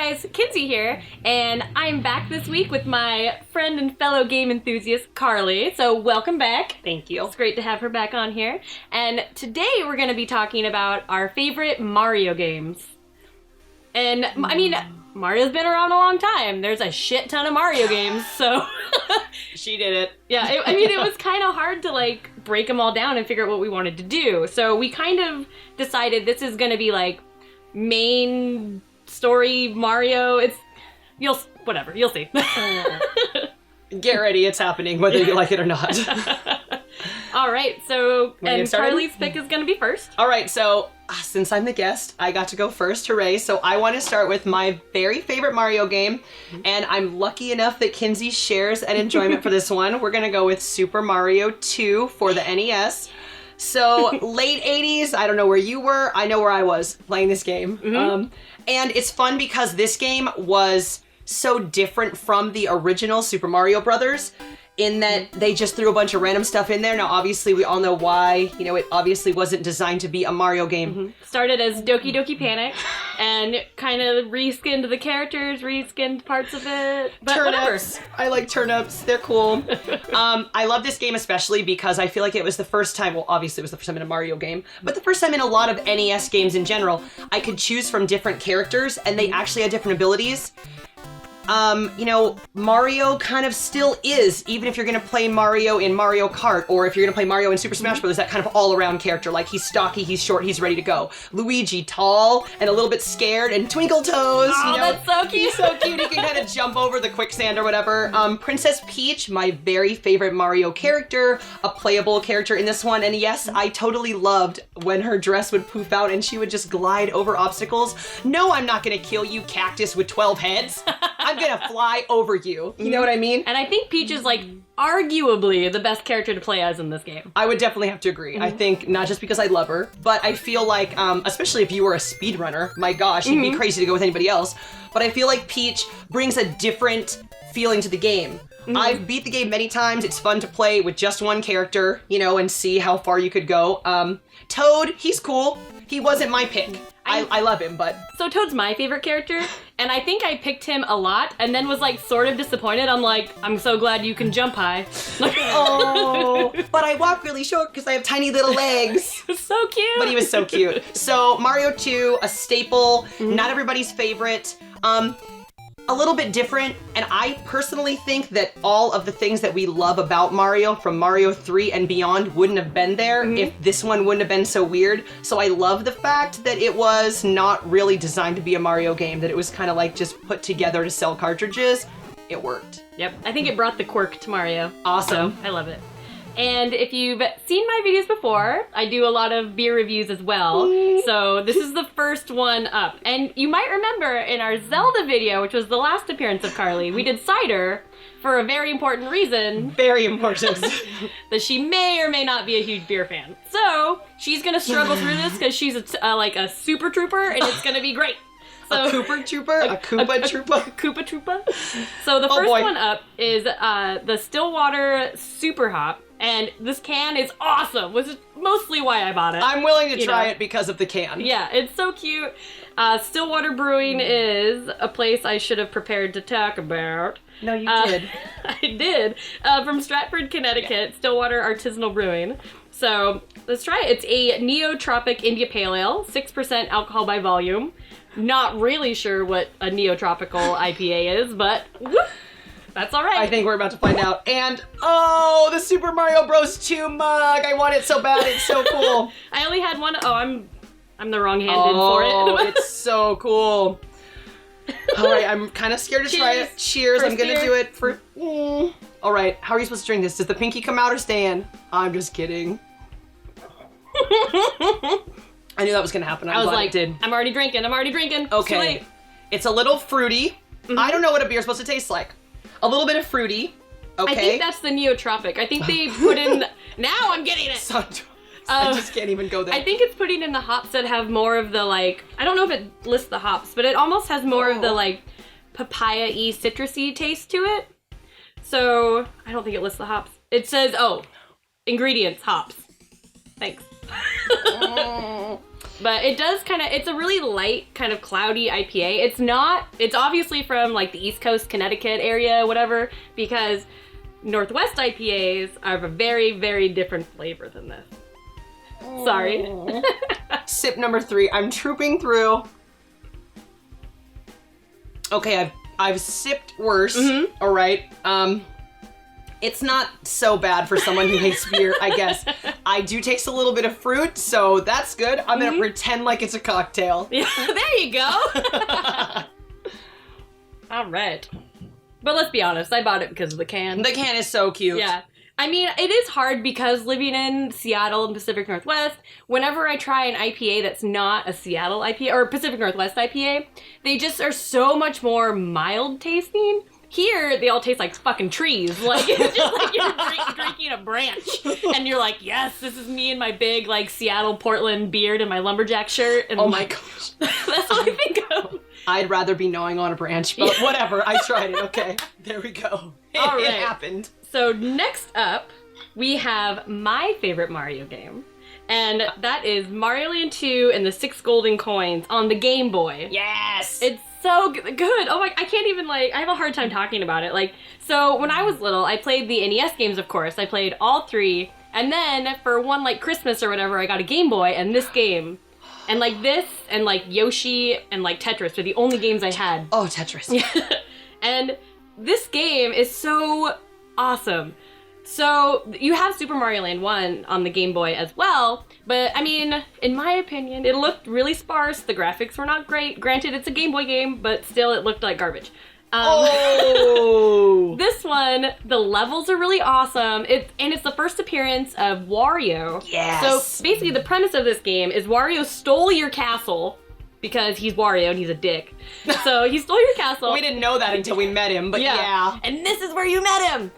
guys, Kinsey here, and I'm back this week with my friend and fellow game enthusiast, Carly. So welcome back. Thank you. It's great to have her back on here. And today we're going to be talking about our favorite Mario games. And, I mean, Mario's been around a long time. There's a shit ton of Mario games, so... She did it. Yeah, it was kind of hard to, like, break them all down and figure out what we wanted to do. So we kind of decided this is going to be, like, main story Mario. You'll see. Get ready, it's happening, whether you like it or not. All right, so, and Carly's pick is going to be first. All right, so since I'm the guest, I got to go first, hooray. So I want to start with my very favorite Mario game, and I'm lucky enough that Kinsey shares an enjoyment for this one. We're going to go with Super Mario 2 for the NES. So late 80s, I don't know where you were, I know where I was playing this game. And it's fun because this game was so different from the original Super Mario Brothers in that they just threw a bunch of random stuff in there. Now, obviously, we all know why. You know, it obviously wasn't designed to be a Mario game. Started as Doki Doki Panic and kind of reskinned the characters, reskinned parts of it. But turnips. Whatever. I like turnips. They're cool. I love this game especially because I feel like it was the first time, well, obviously it was the first time in a Mario game, but the first time in a lot of NES games in general, I could choose from different characters and they actually had different abilities. You know, Mario kind of still is, even if you're gonna play Mario in Mario Kart, or if you're gonna play Mario in Super Smash Bros., that kind of all-around character. Like, he's stocky, he's short, he's ready to go. Luigi, tall, and a little bit scared, and twinkle toes. Oh, you know? That's so cute. He's so cute, he can kind of jump over the quicksand or whatever. Princess Peach, my very favorite Mario character, a playable character in this one, and yes, I totally loved when her dress would poof out and she would just glide over obstacles. No, I'm not gonna kill you, cactus with 12 heads. I'm gonna fly over you. You know what I mean? And I think Peach is, like, arguably the best character to play as in this game. I would definitely have to agree. I think not just because I love her, but I feel like, especially if you were a speedrunner, my gosh, you'd be crazy to go with anybody else. But I feel like Peach brings a different feeling to the game. I've beat the game many times. It's fun to play with just one character, you know, and see how far you could go. Toad, he's cool. He wasn't my pick. I love him, but... So Toad's my favorite character, and I think I picked him a lot, and then was, like, sort of disappointed. I'm like, I'm so glad you can jump high. Oh, but I walk really short because I have tiny little legs. So cute. But he was so cute. So Mario 2, a staple, not everybody's favorite. A little bit different, and I personally think that all of the things that we love about Mario from Mario 3 and beyond wouldn't have been there if this one wouldn't have been so weird. So I love the fact that it was not really designed to be a Mario game, that it was kind of like just put together to sell cartridges. It worked. Yep, I think it brought the quirk to Mario. Awesome. So, I love it. And if you've seen my videos before, I do a lot of beer reviews as well. So this is the first one up. And you might remember in our Zelda video, which was the last appearance of Carly, we did cider for a very important reason. Very important. That she may or may not be a huge beer fan. So she's gonna struggle through this because she's like a super trooper and it's gonna be great. So, a Koopa Trooper? A Koopa Trooper? Koopa Troopa. So the first one up is the Stillwater Super Hop. And this can is awesome, which is mostly why I bought it. I'm willing to try it because of the can. Yeah, it's so cute. Stillwater Brewing is a place I should have prepared to talk about. No, you did. I did. From Stratford, Connecticut, Stillwater Artisanal Brewing. So let's try it. It's a Neotropic India Pale Ale, 6% alcohol by volume. Not really sure what a Neotropical IPA is, but that's all right. I think we're about to find out. And, oh, the Super Mario Bros. 2 mug. I want it so bad. It's so cool. I only had one. Oh, I'm the wrong-handed for it. Oh, it's so cool. All right, I'm kind of scared to try it. Cheers. I'm going to do it for... All right, how are you supposed to drink this? Does the pinky come out or stay in? I'm just kidding. I knew that was going to happen. I was like, I'm already drinking. Okay. It's too late. It's a little fruity. I don't know what a beer's supposed to taste like. A little bit of fruity. Okay. I think that's the Neotropic. I think they put in... Now I'm getting it! I just can't even go there. I think it's putting in the hops that have more of the, like... I don't know if it lists the hops, but it almost has more of the, like, papaya-y, citrusy taste to it. So, I don't think it lists the hops. It says, ingredients, hops. Thanks. But it does it's a really light, kind of cloudy IPA. It's obviously from like the East Coast, Connecticut area, whatever, because Northwest IPAs are a very, very different flavor than this. Sorry. Sip number 3. I'm trooping through. Okay, I've sipped worse. All right. It's not so bad for someone who hates beer, I guess. I do taste a little bit of fruit, so that's good. I'm gonna pretend like it's a cocktail. Yeah, there you go. All right. But let's be honest, I bought it because of the can. The can is so cute. Yeah. I mean, it is hard because living in Seattle and Pacific Northwest, whenever I try an IPA that's not a Seattle IPA or Pacific Northwest IPA, they just are so much more mild tasting. Here, they all taste like fucking trees. Like, it's just like you're drinking a branch. And you're like, yes, this is me and my big, like, Seattle, Portland beard and my lumberjack shirt. And oh my gosh. That's what I think of. I'd rather be gnawing on a branch, but whatever. I tried it. Okay. There we go. All right. It happened. So next up, we have my favorite Mario game. And that is Mario Land 2 and the 6 Golden Coins on the Game Boy. Yes! It's so good. Oh my, I can't even I have a hard time talking about it. Like, so when I was little, I played the NES games, of course. I played all 3. And then for one, like, Christmas or whatever, I got a Game Boy and this game. And like this and like Yoshi and like Tetris were the only games I had. Oh, Tetris. And this game is so awesome. So you have Super Mario Land 1 on the Game Boy as well, but I mean, in my opinion, it looked really sparse. The graphics were not great. Granted, it's a Game Boy game, but still it looked like garbage. This one, the levels are really awesome. It's the first appearance of Wario. Yes. So basically the premise of this game is Wario stole your castle because he's Wario and he's a dick. So he stole your castle. We didn't know that until we met him, but yeah. And this is where you met him.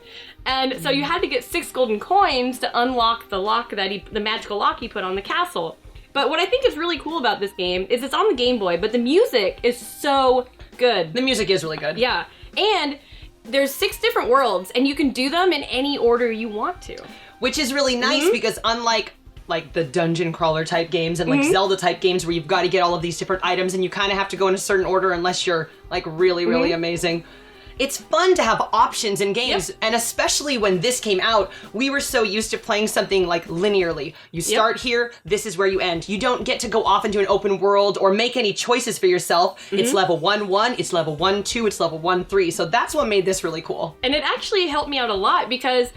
And so you had to get 6 golden coins to unlock the lock the magical lock he put on the castle. But what I think is really cool about this game is it's on the Game Boy, but the music is so good. The music is really good. Yeah. And there's 6 different worlds, and you can do them in any order you want to. Which is really nice because unlike like the dungeon crawler type games and like Zelda type games where you've got to get all of these different items and you kind of have to go in a certain order unless you're like really, really amazing. It's fun to have options in games, and especially when this came out, we were so used to playing something like linearly. You start here, this is where you end. You don't get to go off into an open world or make any choices for yourself. It's level 1-1, it's level 1-2, it's level 1-3. So that's what made this really cool. And it actually helped me out a lot because,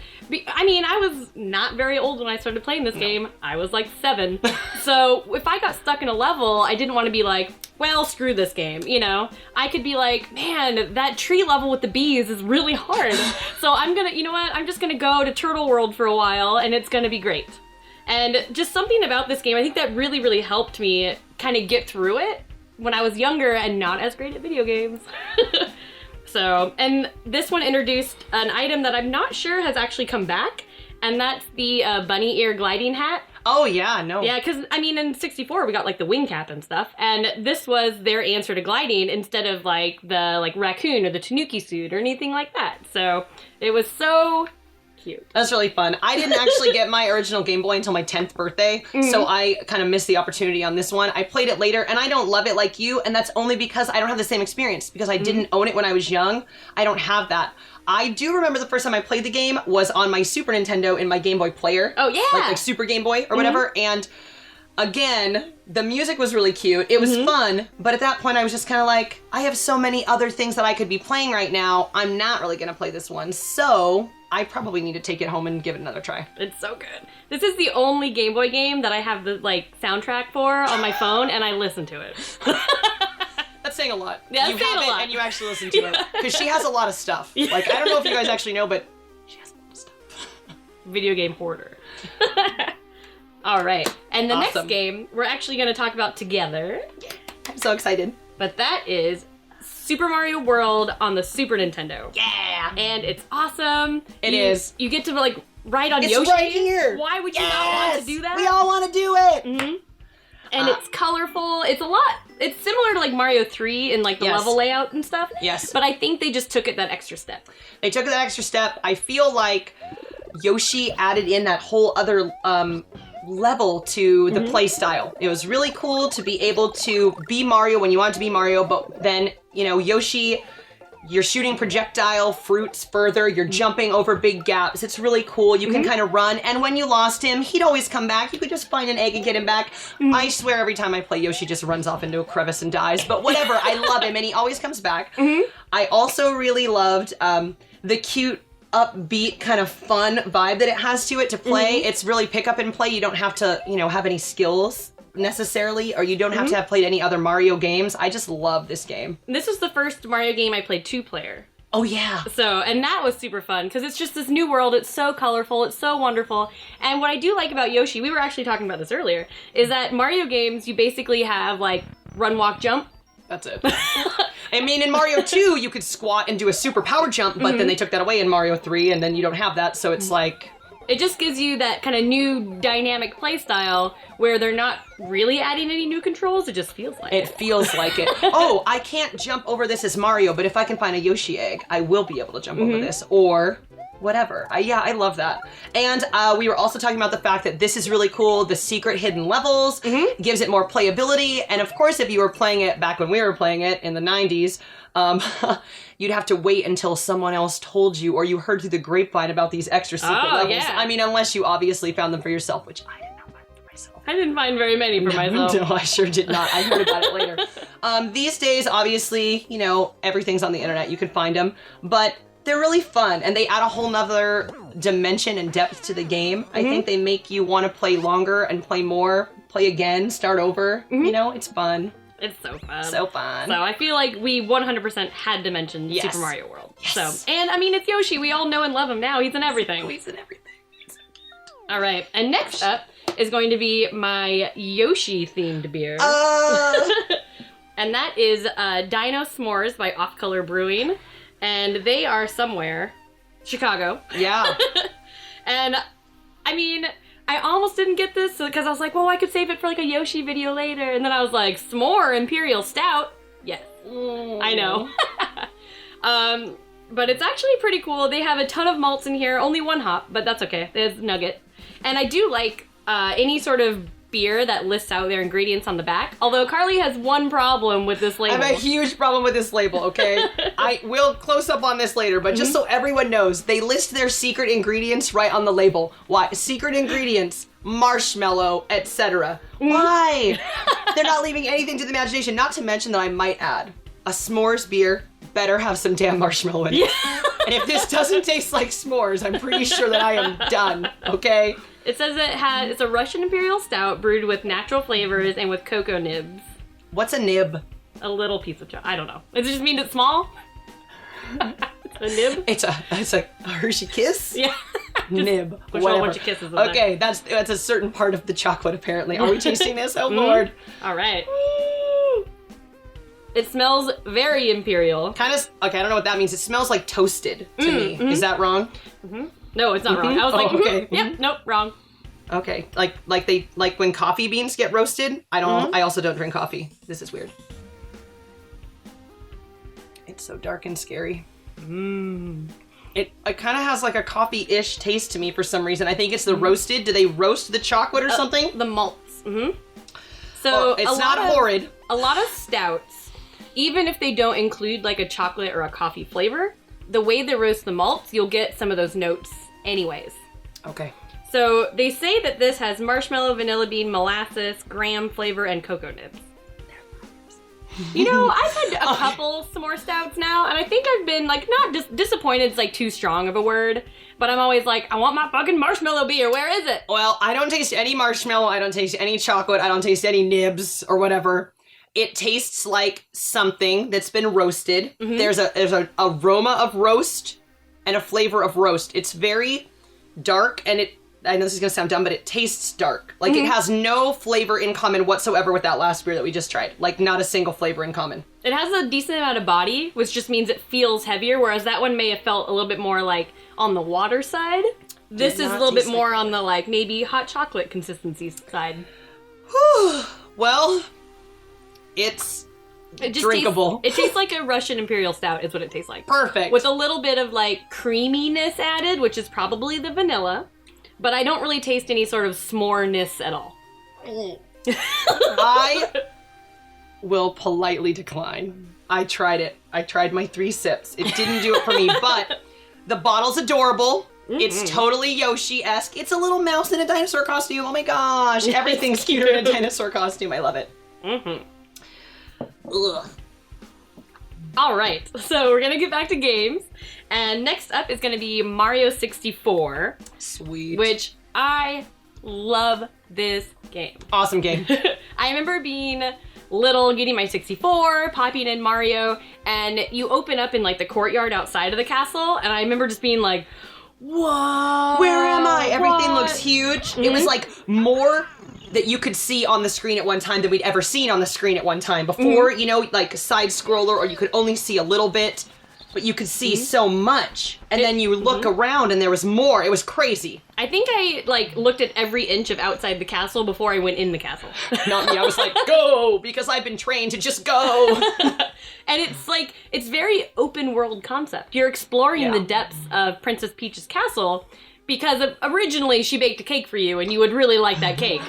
I mean, I was not very old when I started playing this game. I was like 7. So if I got stuck in a level, I didn't want to be like, well, screw this game, you know? I could be like, man, that tree level with the bees is really hard. So I'm gonna, you know what? I'm just gonna go to Turtle World for a while and it's gonna be great. And just something about this game, I think that really, really helped me kind of get through it when I was younger and not as great at video games. So, and this one introduced an item that I'm not sure has actually come back, and that's the bunny ear gliding hat. Oh yeah, no. Yeah, because, I mean, in 64, we got, like, the wing cap and stuff, and this was their answer to gliding instead of, like, the, like, raccoon or the tanuki suit or anything like that. So, it was so cute. That's really fun. I didn't actually get my original Game Boy until my 10th birthday, so I kind of missed the opportunity on this one. I played it later, and I don't love it like you, and that's only because I don't have the same experience, because I didn't own it when I was young. I don't have that. I do remember the first time I played the game was on my Super Nintendo in my Game Boy Player. Oh, yeah! Like Super Game Boy or whatever, and again, the music was really cute. It was fun, but at that point I was just kind of like, I have so many other things that I could be playing right now. I'm not really going to play this one, so I probably need to take it home and give it another try. It's so good. This is the only Game Boy game that I have the, like, soundtrack for on my phone, and I listen to it. That's saying a lot. Yeah, you that's saying have a it lot. and you actually listen to it. Because she has a lot of stuff. Like, I don't know if you guys actually know, but she has a lot of stuff. Video game hoarder. All right. And the Awesome. next game we're actually going to talk about together. I'm so excited. But that is Super Mario World on the Super Nintendo. Yeah! And it's awesome. It is. You get to, like, ride on It's Yoshi. right here! Why would you not want to do that? We all want to do it! Mm-hmm. And it's colorful. It's a lot. It's similar to like Mario 3 in like the level layout and stuff. Yes. But I think they just took it that extra step. They took that extra step. I feel like Yoshi added in that whole other level to the play style. It was really cool to be able to be Mario when you want to be Mario, but then, you know, Yoshi, you're shooting projectile fruits further, you're jumping over big gaps. It's really cool. You can kind of run, and when you lost him, he'd always come back. You could just find an egg and get him back. I swear every time I play, Yoshi just runs off into a crevice and dies, but whatever, I love him, and he always comes back. I also really loved the cute, upbeat, kind of fun vibe that it has to it to play. It's really pick up and play. You don't have to, you know, have any skills necessarily, or you don't have to have played any other Mario games. I just love this game. This was the first Mario game I played 2-player. Oh yeah. So, and that was super fun because it's just this new world. It's so colorful. It's so wonderful. And what I do like about Yoshi, we were actually talking about this earlier, is that Mario games, you basically have like run, walk, jump. That's it. I mean, in Mario 2, you could squat and do a super power jump, but then they took that away in Mario 3, and then you don't have that, so it's like... It just gives you that kind of new dynamic play style where they're not really adding any new controls. It just feels like it. It feels like it. Oh, I can't jump over this as Mario, but if I can find a Yoshi egg, I will be able to jump over this, or whatever. Yeah, I love that. And we were also talking about the fact that this is really cool. The secret hidden levels gives it more playability. And of course, if you were playing it back when we were playing it in the 90s, you'd have to wait until someone else told you or you heard through the grapevine about these extra secret levels. Yeah. I mean, unless you obviously found them for yourself, which I did not find for myself. I didn't find very many for myself. No, I sure did not. I heard about it later. These days, obviously, you know, everything's on the internet. You can find them. But they're really fun, and they add a whole nother dimension and depth to the game. I think they make you want to play longer and play more, play again, start over. You know, it's fun. It's so fun. So fun. So I feel like we 100% had to mention Super Mario World. Yes. So, and I mean, it's Yoshi. We all know and love him now. He's in everything. He's in everything. All right, and next up is going to be my Yoshi-themed beer. And that is Dino S'mores by Off Color Brewing. And they are somewhere, Chicago. Yeah. And I mean, I almost didn't get this because I was like, well, I could save it for like a Yoshi video later. And then I was like, S'more Imperial Stout. Yes, I know. But it's actually pretty cool. They have a ton of malts in here, only one hop, but that's okay. There's nugget. And I do like any sort of beer that lists out their ingredients on the back. Although Carly has one problem with this label. I have a huge problem with this label, okay? I will close up on this later, but just so everyone knows, they list their secret ingredients right on the label. Why? Secret ingredients, marshmallow, etc. Why? They're not leaving anything to the imagination. Not to mention that I might add, a s'mores beer better have some damn marshmallow in it. And if this doesn't taste like s'mores, I'm pretty sure that I am done, okay? It says it's a Russian Imperial Stout brewed with natural flavors and with cocoa nibs. What's a nib? A little piece of chocolate. I don't know. Does it just mean it's small? A nib? It's a Hershey Kiss? Yeah. Nib. Push whatever. a whole bunch of kisses in there. Okay, that's a certain part of the chocolate apparently. Are we tasting this? Oh Lord. All right. It smells very imperial. Kind of, okay, I don't know what that means. It smells like toasted to me. Is that wrong? No, it's not wrong. I was like, okay. Yep, nope, wrong. Okay, like when coffee beans get roasted. I also don't drink coffee. This is weird. It's so dark and scary. It kind of has like a coffee-ish taste to me for some reason. I think it's the roasted. Do they roast the chocolate or something? The malts. So it's not horrid. A lot of stouts, even if they don't include like a chocolate or a coffee flavor, the way they roast the malts, you'll get some of those notes anyways. Okay. So they say that this has marshmallow, vanilla bean, molasses, graham flavor, and cocoa nibs. You know, I've had a couple s'more stouts now, and I think I've been like not disappointed. It's like too strong of a word, but I'm always like, I want my fucking marshmallow beer. Where is it? Well, I don't taste any marshmallow. I don't taste any chocolate. I don't taste any nibs or whatever. It tastes like something that's been roasted. There's an aroma of roast and a flavor of roast. It's very dark, and I know this is gonna sound dumb, but it tastes dark. Like it has no flavor in common whatsoever with that last beer that we just tried. Like not a single flavor in common. It has a decent amount of body, which just means it feels heavier, whereas that one may have felt a little bit more like on the water side. This is a little bit more on the like maybe hot chocolate consistency side. Well, it's drinkable. It tastes like a Russian Imperial Stout is what it tastes like. Perfect. With a little bit of like creaminess added, which is probably the vanilla. but I don't really taste any sort of s'more-ness at all. I will politely decline. I tried it. I tried my 3 sips. It didn't do it for me, but the bottle's adorable. It's totally Yoshi-esque. It's a little mouse in a dinosaur costume. Oh my gosh. Everything's cute in a dinosaur costume. I love it. Ugh. All right, so we're gonna get back to games, and next up is gonna be Mario 64. Sweet. Which I love this game. Awesome game. I remember being little, getting my 64, popping in Mario, and you open up in like the courtyard outside of the castle, and I remember just being like, whoa. Where am I? Everything looks huge. It was like more that you could see on the screen at one time than we'd ever seen on the screen at one time. Before, you know, like a side scroller, or you could only see a little bit, but you could see so much. And then you look around and there was more. It was crazy. I think I like looked at every inch of outside the castle before I went in the castle. Not me. I was like, go, because I've been trained to just go. And it's like, it's very open world concept. You're exploring the depths of Princess Peach's castle because originally she baked a cake for you and you would really like that cake.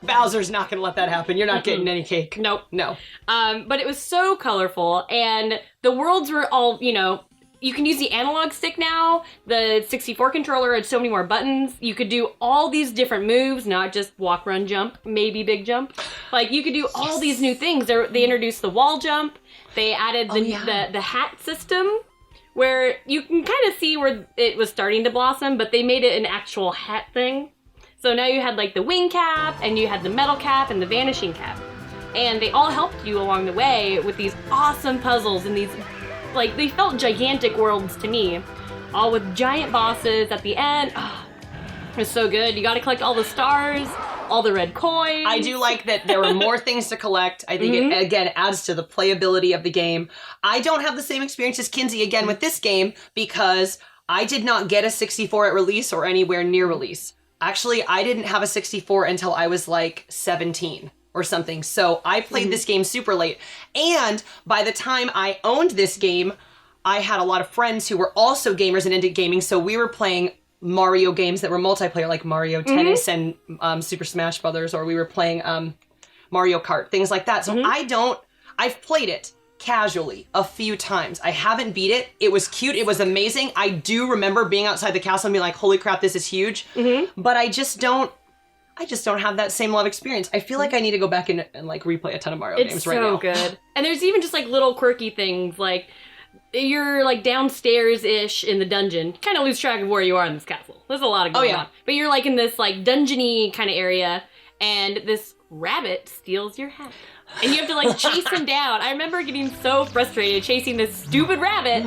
Bowser's not gonna let that happen. You're not getting any cake. Nope. No. But it was so colorful, and the worlds were all, you know, you can use the analog stick now. The 64 controller had so many more buttons. You could do all these different moves, not just walk, run, jump, maybe big jump. Like, you could do all these new things. They introduced the wall jump. They added the hat system, where you can kind of see where it was starting to blossom, but they made it an actual hat thing. So now you had like the wing cap, and you had the metal cap, and the vanishing cap. And they all helped you along the way with these awesome puzzles and these, like, they felt gigantic worlds to me. All with giant bosses at the end. Oh, it was so good. You gotta collect all the stars, all the red coins. I do like that there were more things to collect. I think it, again, adds to the playability of the game. I don't have the same experience as Kinsey, again, with this game, because I did not get a 64 at release or anywhere near release. Actually, I didn't have a 64 until I was like 17 or something. So I played this game super late. And by the time I owned this game, I had a lot of friends who were also gamers and into gaming. So we were playing Mario games that were multiplayer, like Mario Tennis and Super Smash Brothers, or we were playing Mario Kart, things like that. So I've played it casually a few times. I haven't beat it. It was cute. It was amazing. I do remember being outside the castle and being like, holy crap, this is huge. But I just don't have that same love experience. I feel like I need to go back and like replay a ton of Mario games right now. It's so good. And there's even just like little quirky things, like you're like downstairs-ish in the dungeon. Kind of lose track of where you are in this castle. There's a lot of going on. But you're like in this like dungeony kind of area, and this rabbit steals your hat. And you have to like chase him down. I remember getting so frustrated chasing this stupid rabbit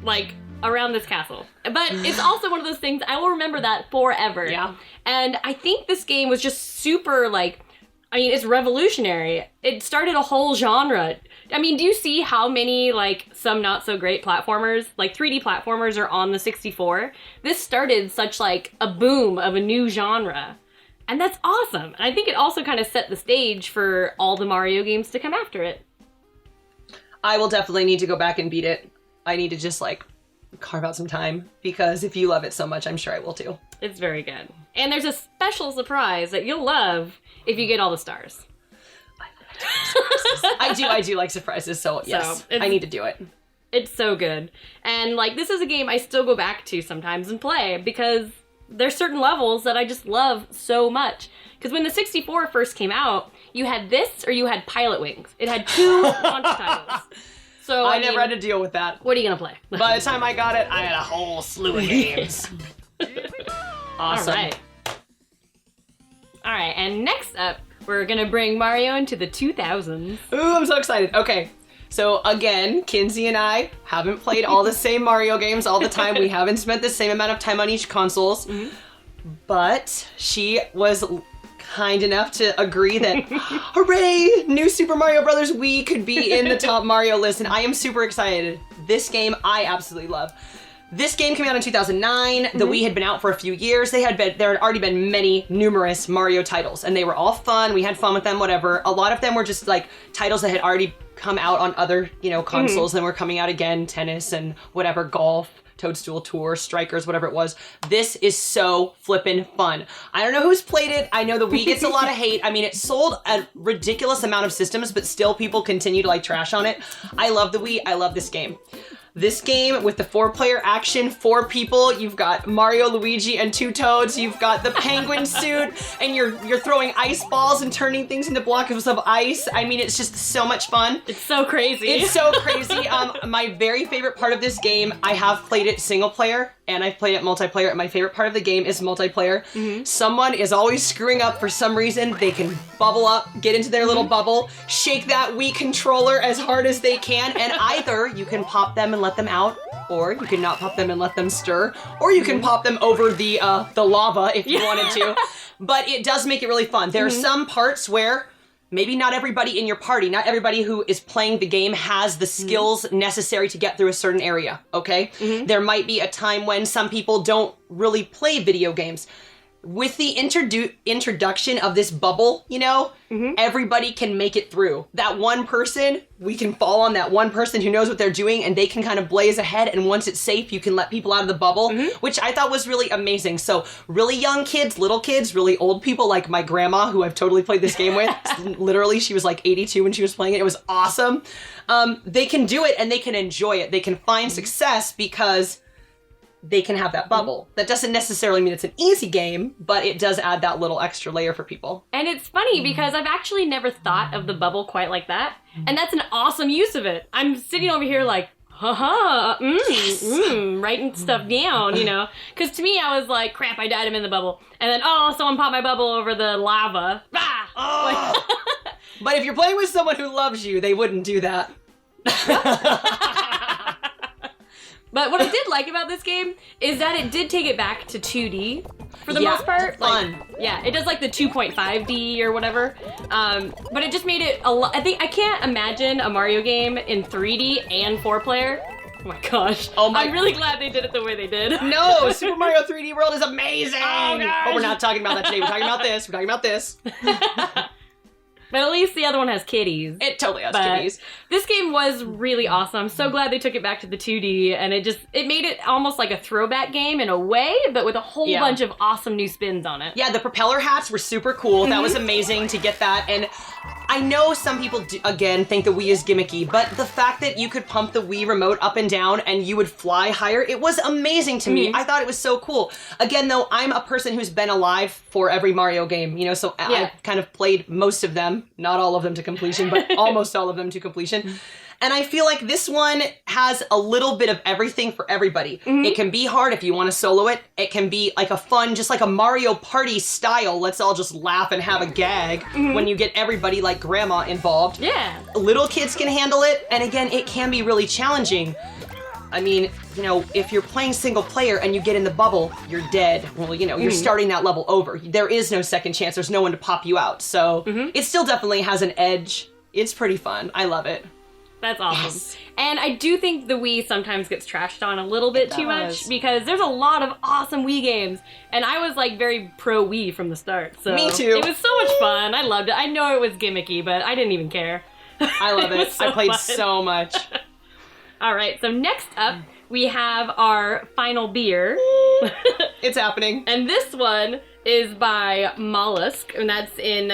like around this castle. But it's also one of those things, I will remember that forever. Yeah. And I think this game was just super like, I mean, it's revolutionary. It started a whole genre. I mean, do you see how many like some not so great platformers, like 3D platformers, are on the 64? This started such like a boom of a new genre. And that's awesome. And I think it also kind of set the stage for all the Mario games to come after it. I will definitely need to go back and beat it. I need to just like carve out some time, because if you love it so much, I'm sure I will too. It's very good. And there's a special surprise that you'll love if you get all the stars. I do like surprises, so yes, I need to do it. It's so good. And like, this is a game I still go back to sometimes and play, because there's certain levels that I just love so much. Because when the 64 first came out, you had this or you had Pilot Wings. It had 2 launch titles. So I never had to deal with that. What are you gonna play? By the time I got it, I had a whole slew of games. Awesome. All right, and next up, we're gonna bring Mario into the 2000s. Ooh, I'm so excited. Okay. So again, Kinsey and I haven't played all the same Mario games all the time. We haven't spent the same amount of time on each consoles. But she was kind enough to agree that, hooray, new Super Mario Brothers Wii could be in the top Mario list, and I am super excited. This game I absolutely love. This game came out in 2009. The Wii had been out for a few years. There had already been numerous Mario titles, and they were all fun. We had fun with them, whatever. A lot of them were just like titles that had already come out on other, consoles, and were coming out again, tennis and whatever, golf, Toadstool Tour, Strikers, whatever it was. This is so flippin' fun. I don't know who's played it. I know the Wii gets a lot of hate. I mean, it sold a ridiculous amount of systems, but still people continue to like trash on it. I love the Wii. I love this game. This game with the 4-player action, 4 people, you've got Mario, Luigi, and 2 Toads, you've got the penguin suit, and you're throwing ice balls and turning things into blocks of ice. I mean, it's just so much fun. It's so crazy. It's so crazy. My very favorite part of this game, I have played it single player, and I've played it multiplayer, and my favorite part of the game is multiplayer. Someone is always screwing up for some reason. They can bubble up, get into their little bubble, shake that Wii controller as hard as they can, and either you can pop them and let them out, or you can not pop them and let them stir, or you can pop them over the lava if you wanted to. But it does make it really fun. There are some parts where maybe not everybody in your party, not everybody who is playing the game has the skills necessary to get through a certain area, okay? There might be a time when some people don't really play video games. With the introduction of this bubble, you know, everybody can make it through. That one person, we can fall on that one person who knows what they're doing, and they can kind of blaze ahead, and once it's safe, you can let people out of the bubble, which I thought was really amazing. So really young kids, little kids, really old people like my grandma, who I've totally played this game with. Literally, she was like 82 when she was playing it. It was awesome. They can do it, and they can enjoy it. They can find success because they can have that bubble. That doesn't necessarily mean it's an easy game, but it does add that little extra layer for people. And it's funny because I've actually never thought of the bubble quite like that. And that's an awesome use of it. I'm sitting over here like, haha, writing stuff down, you know? Because to me, I was like, crap, I died, I'm in the bubble. And then, oh, someone popped my bubble over the lava. Oh. But if you're playing with someone who loves you, they wouldn't do that. But what I did like about this game is that it did take it back to 2D for the most part. Fun. Like, it does like the 2.5D or whatever. But it just made it a lot. I can't imagine a Mario game in 3D and 4-player. Oh my gosh. I'm really glad they did it the way they did. No, Super Mario 3D World is amazing. Oh, gosh. But we're not talking about that today. We're talking about this. We're talking about this. But at least the other one has kitties. It totally has kitties. This game was really awesome. I'm so glad they took it back to the 2D, and it made it almost like a throwback game in a way, but with a whole bunch of awesome new spins on it. Yeah, the propeller hats were super cool. That was amazing to get that. And I know some people, again, think the Wii is gimmicky, but the fact that you could pump the Wii remote up and down and you would fly higher, it was amazing to me. I thought it was so cool. Again, though, I'm a person who's been alive for every Mario game, you know, so I've kind of played most of them. Not all of them to completion, but almost all of them to completion. And I feel like this one has a little bit of everything for everybody. It can be hard if you want to solo it. It can be like a fun, just like a Mario Party style, let's all just laugh and have a gag when you get everybody like grandma involved. Yeah. Little kids can handle it. And again, it can be really challenging. I mean, you know, if you're playing single player and you get in the bubble, you're dead. Well, you know, you're starting that level over. There is no second chance. There's no one to pop you out. So it still definitely has an edge. It's pretty fun. I love it. That's awesome. Yes. And I do think the Wii sometimes gets trashed on a little bit too much because there's a lot of awesome Wii games. And I was like very pro Wii from the start. So me too. It was so much fun. I loved it. I know it was gimmicky, but I didn't even care. I love it. I played so much. All right, so next up, we have our final beer. It's happening. And this one is by Mollusk, and that's in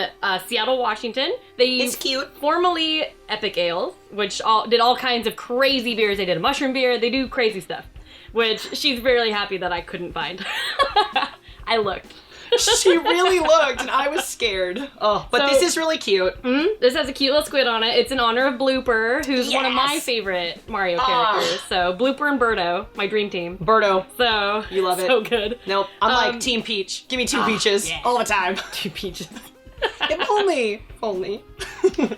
Seattle, Washington. It's cute. Formerly Epic Ales, which did all kinds of crazy beers. They did a mushroom beer. They do crazy stuff, which she's really happy that I couldn't find. I looked. She really looked, and I was scared. Oh, but this is really cute. This has a cute little squid on it. It's in honor of Blooper, who's one of my favorite Mario characters. So Blooper and Birdo, my dream team. Birdo. So you love it. So good. Nope. I'm like Team Peach. Give me 2 peaches all the time. 2 peaches. If only.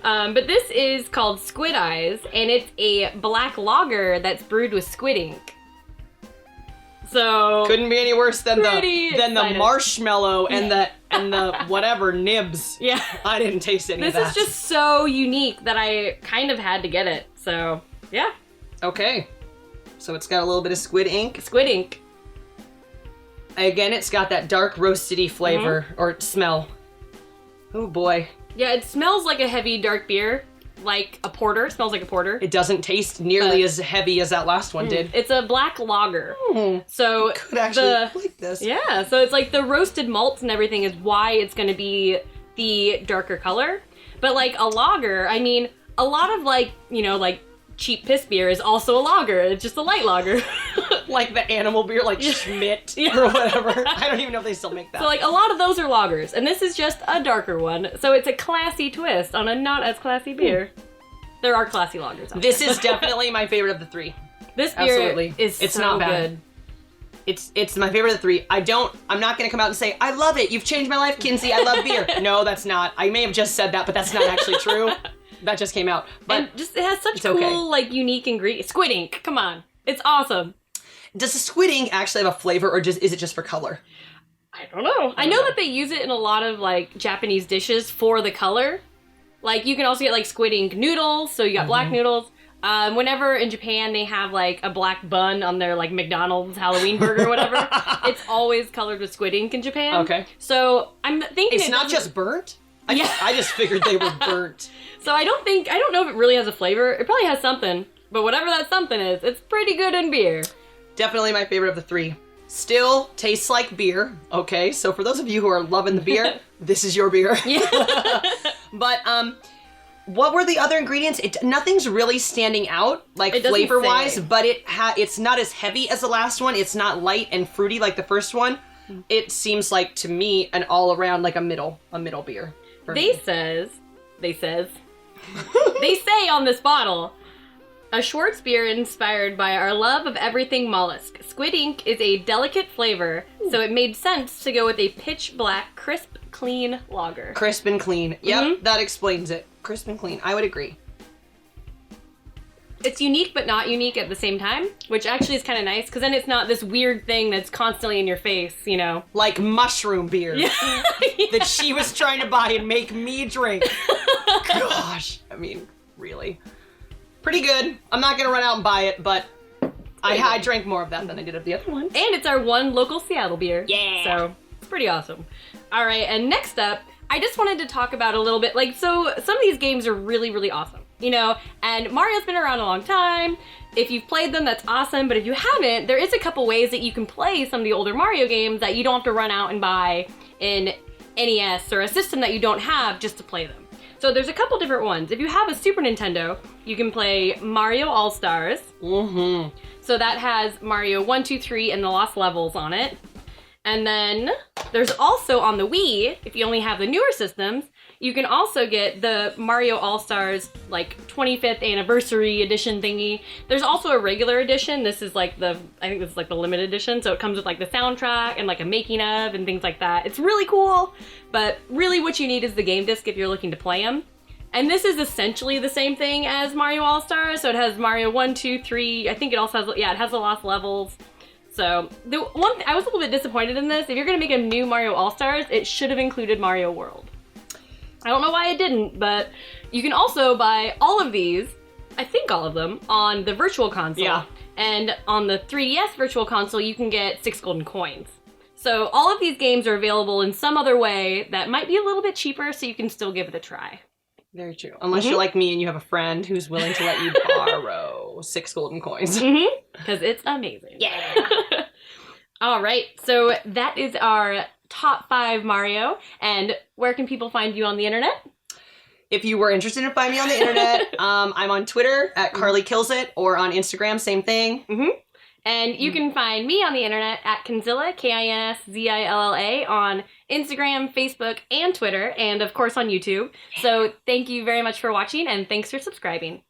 But this is called Squid Eyes, and it's a black lager that's brewed with squid ink. So couldn't be any worse than the marshmallow and the whatever nibs. Yeah, I didn't taste any of that. This is just so unique that I kind of had to get it. So yeah. Okay. So it's got a little bit of squid ink. Squid ink. Again, it's got that dark roasty flavor or smell. Oh boy. Yeah, it smells like a heavy dark beer. like a porter. It smells like a porter. It doesn't taste nearly as heavy as that last one did. It's a black lager. So could actually like this. Yeah, so it's like the roasted malts and everything is why it's going to be the darker color. But like a lager, I mean, a lot of like, you know, like cheap piss beer is also a lager. It's just a light lager. Like the animal beer, like Schmidt or whatever. I don't even know if they still make that. So like a lot of those are lagers, and this is just a darker one. So it's a classy twist on a not as classy beer. There are classy lagers out This there. is definitely my favorite of the three. This beer Absolutely. is It's so not bad. good. It's my favorite of the three. I'm not gonna come out and say, I love it, you've changed my life, Kinsey, I love beer. No, that's not. I may have just said that, but that's not actually true. That just came out. But and just it has such cool, like, unique ingredients. Squid ink, come on. It's awesome. Does the squid ink actually have a flavor, or is it just for color? I don't know. I know that they use it in a lot of, like, Japanese dishes for the color. Like, you can also get, like, squid ink noodles, so you got black noodles. Whenever in Japan they have, like, a black bun on their, like, McDonald's Halloween burger or whatever, it's always colored with squid ink in Japan. Okay. So, I'm thinking it's not just burnt? Yeah. I just figured they were burnt. So I don't know if it really has a flavor. It probably has something, but whatever that something is, it's pretty good in beer. Definitely my favorite of the three. Still tastes like beer. Okay, so for those of you who are loving the beer, this is your beer. Yeah. But what were the other ingredients? Nothing's really standing out, like flavor-wise, but it's not as heavy as the last one. It's not light and fruity like the first one. It seems like to me an all-around like a middle beer. They say on this bottle, a Schwartz beer inspired by our love of everything mollusk. Squid ink is a delicate flavor, so it made sense to go with a pitch black, crisp, clean lager. Crisp and clean. Yep, that explains it. Crisp and clean. I would agree. It's unique but not unique at the same time, which actually is kind of nice, because then it's not this weird thing that's constantly in your face, you know? Like mushroom beer that she was trying to buy and make me drink. Gosh, I mean, really. Pretty good. I'm not gonna run out and buy it, but I drank more of that than I did of the other ones. And it's our one local Seattle beer. Yeah. So, it's pretty awesome. All right, and next up, I just wanted to talk about a little bit, like, so some of these games are really, really awesome. You know, and Mario's been around a long time. If you've played them, that's awesome. But if you haven't, there is a couple ways that you can play some of the older Mario games that you don't have to run out and buy in NES or a system that you don't have just to play them. So there's a couple different ones. If you have a Super Nintendo, you can play Mario All-Stars. So that has Mario 1, 2, 3 and the Lost Levels on it. And then there's also on the Wii, if you only have the newer systems, you can also get the Mario All-Stars, like, 25th anniversary edition thingy. There's also a regular edition. This is like I think this is like the limited edition. So it comes with like the soundtrack and like a making of and things like that. It's really cool, but really what you need is the game disc if you're looking to play them. And this is essentially the same thing as Mario All-Stars. So it has Mario 1, 2, 3. I think it also has, it has the Lost Levels. So the one thing, I was a little bit disappointed in this. If you're gonna make a new Mario All-Stars, it should have included Mario World. I don't know why it didn't, but you can also buy all of these, I think all of them, on the Virtual Console. Yeah. And on the 3DS Virtual Console, you can get 6 golden coins. So all of these games are available in some other way that might be a little bit cheaper, so you can still give it a try. Very true. Unless you're like me and you have a friend who's willing to let you borrow 6 golden coins. Because it's amazing. Yeah. All right, so that is our top 5 Mario. And where can people find you on the internet? If you were interested in finding me on the internet, I'm on Twitter at CarlyKillsIt, or on Instagram, same thing. And you can find me on the internet at KinsZilla, KinsZilla, on Instagram, Facebook, and Twitter, and of course on YouTube. So thank you very much for watching, and thanks for subscribing.